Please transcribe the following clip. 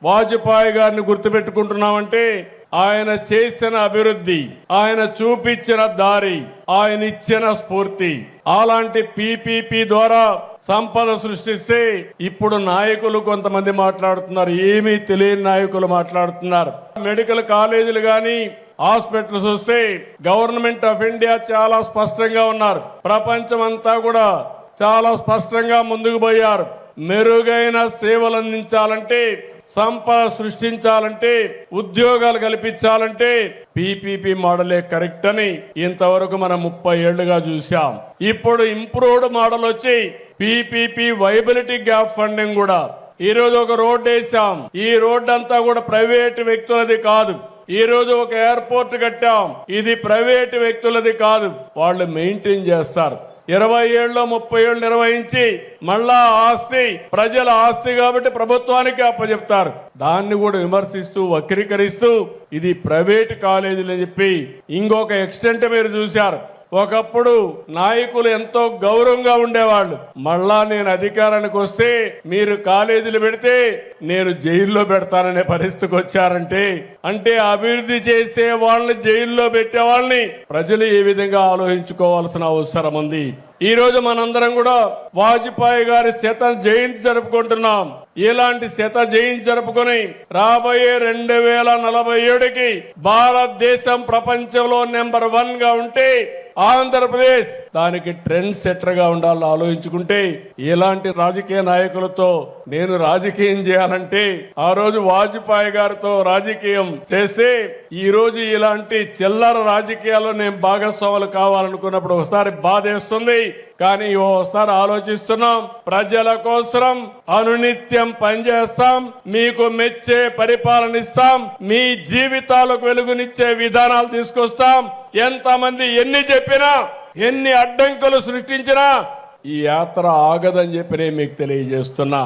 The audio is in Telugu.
వాజ్పేయి గారిని గుర్తుపెట్టుకుంటున్నామంటే ఆయన చేసిన అభివృద్ధి, ఆయన చూపించిన దారి, ఆయన ఇచ్చిన స్ఫూర్తి. అలాంటి పీపీపీ ద్వారా సంపద సృష్టిస్తే ఇప్పుడు నాయకులు కొంతమంది మాట్లాడుతున్నారు, ఏమీ తెలియని నాయకులు మాట్లాడుతున్నారు. మెడికల్ కాలేజీలు గాని హాస్పిటల్స్ వస్తే గవర్నమెంట్ ఆఫ్ ఇండియా చాలా స్పష్టంగా ఉన్నారు. ప్రపంచం అంతా కూడా చాలా స్పష్టంగా ముందుకు పోయారు. మెరుగైన సేవలు అందించాలంటే, సంపద సృష్టించాలంటే, ఉద్యోగాలు కల్పించాలంటే పీపీపీ మోడలే కరెక్ట్ అని ఇంతవరకు మనం 30 ఏళ్లుగా చూసాం. ఇప్పుడు ఇంప్రూవ్డ్ మోడల్ వచ్చి పీపీపీ వైబిలిటీ గ్యాప్ ఫండింగ్ కూడా ఈ రోజు ఒక రోడ్డు వేసాం. ఈ రోడ్డు అంతా కూడా ప్రైవేటు వ్యక్తులది కాదు. ఈ రోజు ఒక ఎయిర్పోర్ట్ కట్టాం, ఇది ప్రైవేటు వ్యక్తులది కాదు, వాళ్ళు మెయింటైన్ చేస్తారు. 20 ఏళ్ళు 30 ఏళ్ళు నిర్వహించి మళ్ళా ఆస్తి ప్రజల ఆస్తి కాబట్టి ప్రభుత్వానికి అప్పచెప్తారు. దాన్ని కూడా విమర్శిస్తూ వక్రీకరిస్తూ ఇది ప్రైవేట్ కాలేజీలు అని చెప్పి ఇంకొక ఎక్స్టెంట్ మీరు చూశారు. ఒకప్పుడు నాయకులు ఎంతో గౌరవంగా ఉండేవాళ్ళు. మళ్ళా నేను అధికారానికి వస్తే మీరు కాలేజీలు పెడితే నేను జైల్లో పెడతాననే పరిస్థితికి వచ్చారంటే, అంటే అభివృద్ధి చేసే వాళ్ళని జైల్లో పెట్టే వాళ్ళని ప్రజలు ఏ విధంగా ఆలోచించుకోవాల్సిన అవసరం ఉంది. ఈ రోజు మనందరం కూడా వాజ్పేయి గారి శత జయంతి జరుపుకుంటున్నాం. ఇలాంటి శత జయంతి జరుపుకొని రాబోయే 2047కి భారతదేశం ప్రపంచంలో నెంబర్ 1 గా ఉంటే ఆంధ్రప్రదేశ్ దానికి ట్రెండ్ సెటర్ గా ఉండాలని ఆలోచించుకుంటే, ఇలాంటి రాజకీయ నాయకులతో నేను రాజకీయం చేయాలంటే ఆ రోజు వాజ్పేయి గారితో రాజకీయం చేస్తే ఈ రోజు ఇలాంటి చిల్లర రాజకీయాల్లో నేను భాగస్వాములు కావాలనుకున్నప్పుడు ఒకసారి బాధేస్తుంది. కానీ ఓసారి ఆలోచిస్తున్నాం, ప్రజల కోసం అనునిత్యం పనిచేస్తాం, మీకు మెచ్చే పరిపాలన ఇస్తాం, మీ జీవితాలకు వెలుగునిచ్చే విధానాలు తీసుకొస్తాం. ఎంతమంది ఎన్ని చెప్పినా, ఎన్ని అడ్డంకులు సృష్టించినా ఈ యాత్ర ఆగదని చెప్పి నేను మీకు తెలియజేస్తున్నా.